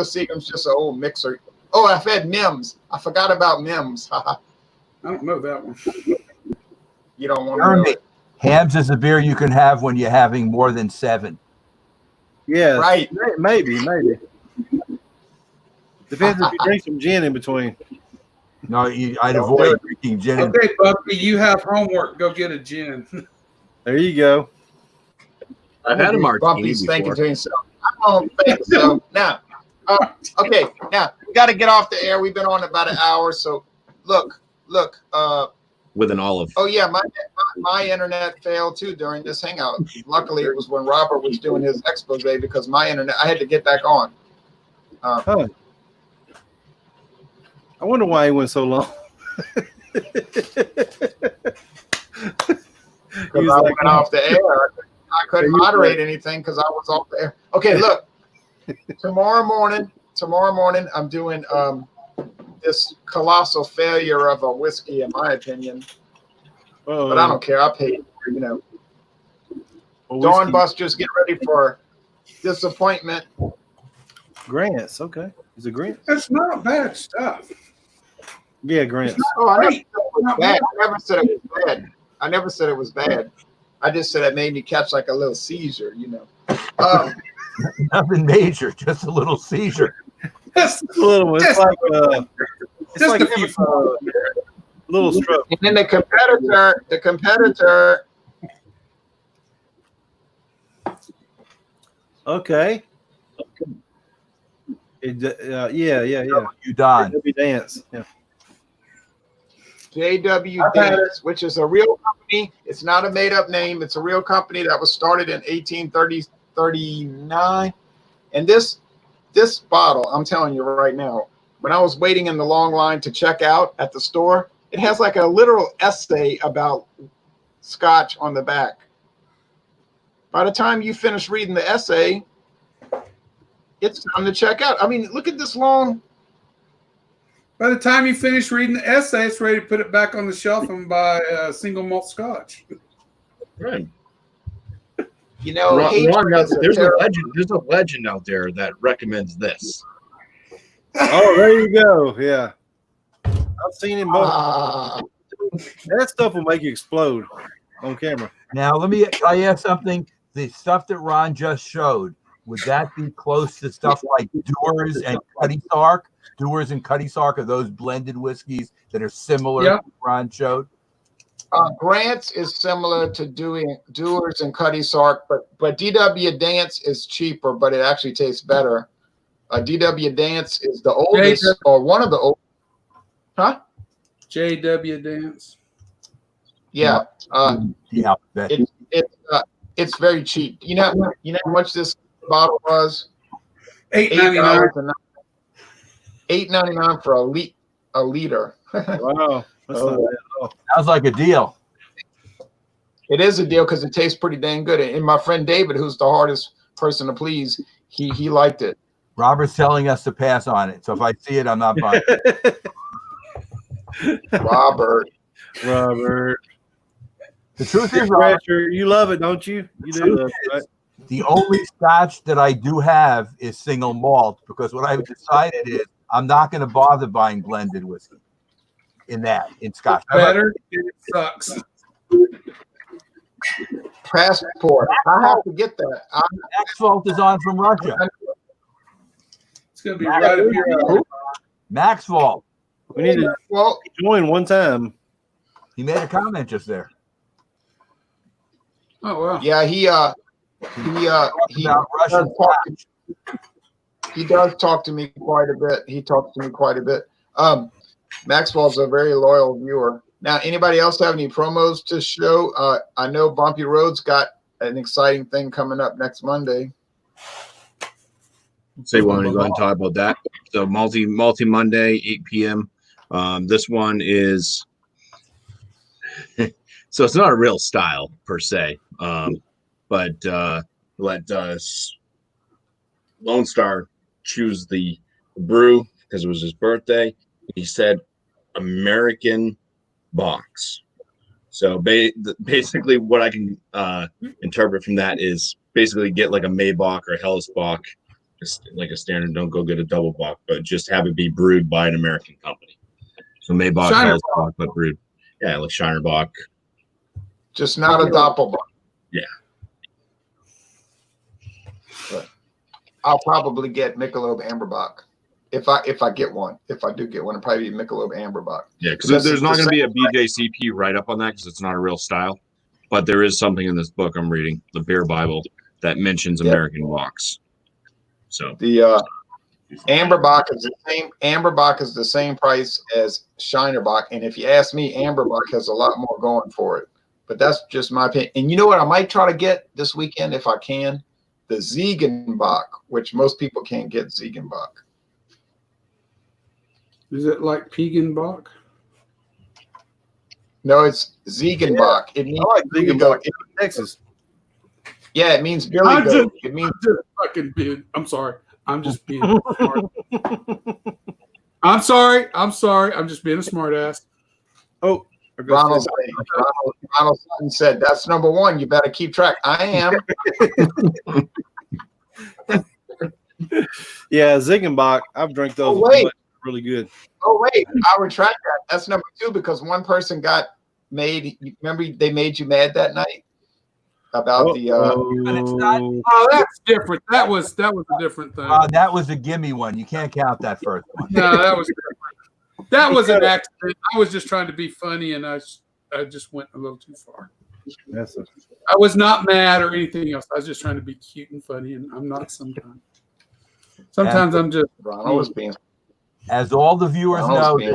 Seagram's just an old mixer. Oh, I've had Mims. I forgot about Mims. I don't know that one. You don't want to know it. Hams is a beer you can have when you're having more than 7. Yeah, right. Maybe. Depends if you drink some gin in between. No, I'd avoid drinking gin. Okay, Bucky, you have homework. Go get a gin. There you go. I've had a martini Bumpy's before. thinking to himself, I don't think so. Now, okay, now we got to get off the air. We've been on about an hour, so look. With an olive. Oh yeah, my internet failed too during this hangout. Luckily, it was when Robert was doing his expose because my internet, I had to get back on. I wonder why he went so long. Because I went off the air. I couldn't moderate anything because I was off the air. Okay, look. Tomorrow morning, I'm doing this colossal failure of a whiskey, in my opinion. But I don't care. I paid for it, Dawn Busters, get ready for disappointment. Grants, okay. Is it Grants? That's not bad stuff. Yeah, Grants. Oh, I never said it was bad. I never said it was bad. I just said it made me catch like a little seizure, Nothing major, just a little seizure. Just a little. It's like a few. Little stroke. And then the competitor. Okay. Yeah. You die. Maybe dance. Yeah. JW I've had Dance, which is a real company. It's not a made-up name. It's a real company that was started in 1839. And this bottle, I'm telling you right now, when I was waiting in the long line to check out at the store, it has like a literal essay about Scotch on the back. By the time you finish reading the essay, it's time to check out. I mean, look at this long. By the time you finish reading the essay, it's ready to put it back on the shelf and buy a single malt Scotch. Right. You know, Ron, now, there's a terrible. legend. There's a legend out there that recommends this. Oh, there you go. Yeah, I've seen him both. That stuff will make you explode on camera. Now, I ask something. The stuff that Ron just showed, would that be close to stuff like Dewar's and Cutty Sark? Dewar's and Cutty Sark are those blended whiskeys that are similar to what Ron showed? Grant's is similar to Dewar's and Cutty Sark, but DW Dance is cheaper, but it actually tastes better. DW Dance is the oldest, or one of the oldest. Huh? JW Dance. Yeah. Yeah. It's very cheap. You know how much this bottle was? $8.99. $8.99 for a liter. Wow, that's not bad at all. Sounds like a deal. It is a deal because it tastes pretty dang good. And my friend David, who's the hardest person to please, he liked it. Robert's telling us to pass on it. So if I see it, I'm not buying it. Robert. Robert. The truth is, Robert, You love it, don't you? You do love it, right? the only Scotch that I do have is single malt, because what I've decided is I'm not going to bother buying blended whiskey in Scotch. Better. It sucks. Passport. I have to get that. Maxwell is on from Russia. It's going to be right up your alley. Maxwell. We need to join one time. He made a comment just there. Oh, wow. Yeah, he About Russian Scotch. he does talk to me quite a bit. He talks to me quite a bit. Maxwell's a very loyal viewer. Now, anybody else have any promos to show? I know Bumpy Road's got an exciting thing coming up next Monday. So you want to go ahead and talk about that? So multi Monday, 8 p.m. This one is so it's not a real style per se, but let Lone Star choose the brew because it was his birthday. He said American box. So basically, what I can interpret from that is basically get like a Maybach or Hellesbach, like a standard. Don't go get a double Bach, but just have it be brewed by an American company. So Maybach, Hellesbach, but brewed, yeah, like Shinerbach. Just not a Doppelbock. Yeah. But I'll probably get Michelob Amberbach. If I get one. If I do get one, it'll probably be Michelob Amberbach. Yeah, because there's not going to be a BJCP write-up on that because it's not a real style. But there is something in this book I'm reading, the Beer Bible, that mentions American Box. So the Amberbach is the same. Amberbach is the same price as Shinerbach, and if you ask me, Amberbach has a lot more going for it. But that's just my opinion. And you know what? I might try to get this weekend if I can, the Ziegenbach, which most people can't get Ziegenbach. Is it like Pegenbach? No, it's Ziegenbach. Yeah. It means I like Ziegenbach. Texas. Yeah, it means Billy Goat. It means I'm sorry. I'm just being smart. I'm sorry. I'm just being a smart ass. Oh, Ronald Sutton said, that's number one. You better keep track. I am. Yeah, Ziegenbach. I've drank those. Oh, wait. Really good. Oh, wait. I retract that. That's number two because one person got made. Remember they made you mad that night about But it's not. Oh, that's different. That was a different thing. That was a gimme one. You can't count that first one. No, that was different. That was an accident. I was just trying to be funny, and I just went a little too far. I was not mad or anything else. I was just trying to be cute and funny, and I'm not sometimes. Sometimes I'm just. Ronald was being. As all the viewers know, man.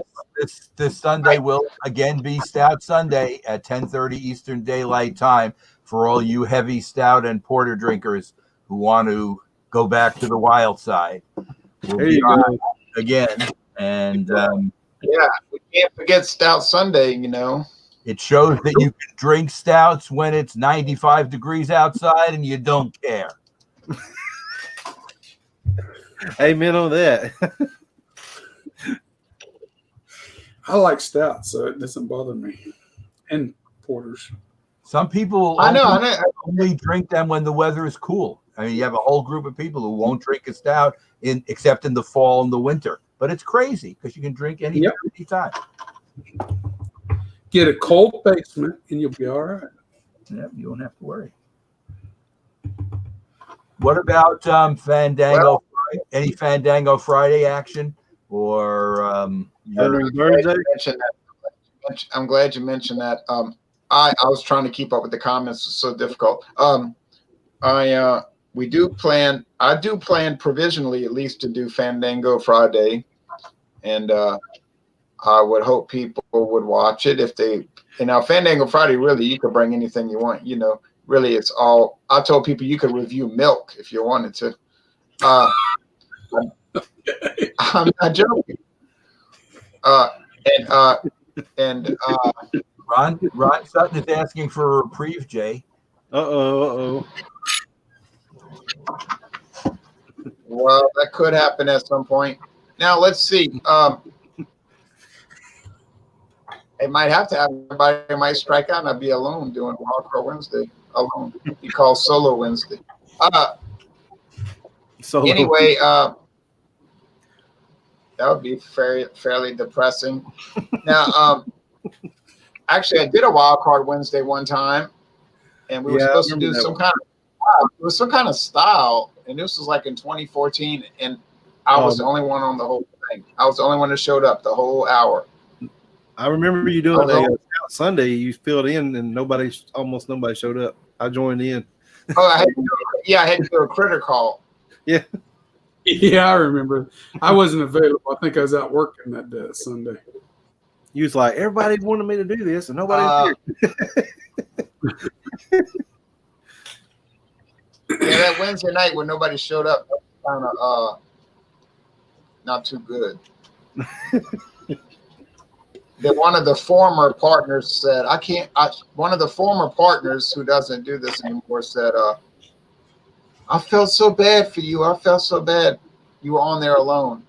this Sunday will again be Stout Sunday at 10:30 Eastern Daylight Time for all you heavy stout and porter drinkers who want to go back to the wild side. We'll There be you on go. again, and Yeah, we can't forget Stout Sunday, you know. it shows that you can drink stouts when it's 95 degrees outside and you don't care. Amen on that. I like stout, so it doesn't bother me. And porters. Some people I know. only drink them when the weather is cool. I mean, you have a whole group of people who won't drink a stout except in the fall and the winter. But it's crazy because you can drink any time. Get a cold basement and you'll be all right. Yeah, you don't have to worry. What about Fandango? Well, Any Fandango Friday action or I'm glad you mentioned that. I was trying to keep up with the comments. It's so difficult. I do plan provisionally at least to do Fandango Friday, and I would hope people would watch it if they. And now Fandango Friday, really, you could bring anything you want. You know, really, it's all. I told people you could review milk if you wanted to. I'm not joking. Ron Sutton is asking for a reprieve, Jay. Uh-oh. Well, that could happen at some point. Now let's see. It might have to happen. Everybody might strike out and I'd be alone doing Wildcard Wednesday alone. He calls Solo Wednesday. So Anyway, that would be fairly depressing. Now, actually, I did a Wildcard Wednesday one time, and we were supposed to do some kind of style, and this was like in 2014, and I was the only one on the whole thing. I was the only one that showed up the whole hour. I remember you doing a Stout Sunday. You filled in, and almost nobody showed up. I joined in. Oh, I had to do a critter call. Yeah. Yeah, I remember. I wasn't available. I think I was out working that day, Sunday. You was like, everybody wanted me to do this, and nobody's here. Yeah, that Wednesday night when nobody showed up, that was kind of not too good. That one of the former partners said, one of the former partners who doesn't do this anymore said, I felt so bad for you. I felt so bad you were on there alone.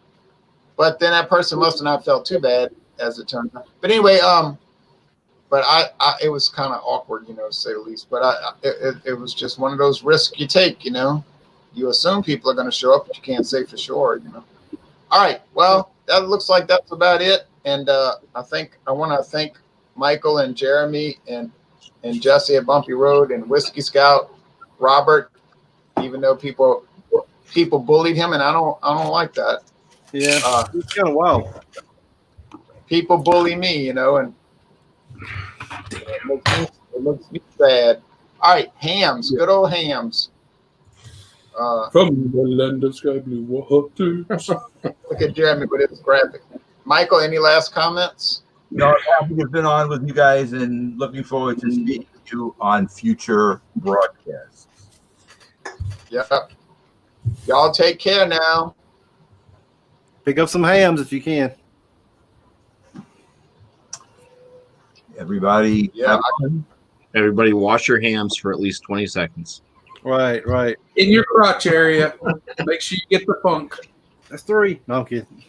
But then that person must have not felt too bad, as it turned out. But anyway, but it was kind of awkward, to say the least. But it was just one of those risks you take, You assume people are going to show up, but you can't say for sure, All right, well, that looks like that's about it. And I want to thank Michael and Jeremy and Jesse at Bumpy Road and Whiskey Scout, Robert, even though people bullied him, and I don't like that. Yeah, it's kind of wild. People bully me, and it makes me sad. All right, hams, good old hams. From the land of sky blue waters. Look at Jeremy with his graphic. Michael, any last comments? No, I'm happy to have been on with you guys and looking forward to speaking to you on future broadcasts. Yep. Y'all take care now. Pick up some hams if you can. Everybody, Everybody wash your hands for at least 20 seconds. Right. In your crotch area. Make sure you get the funk. That's 3. No, I'm kidding.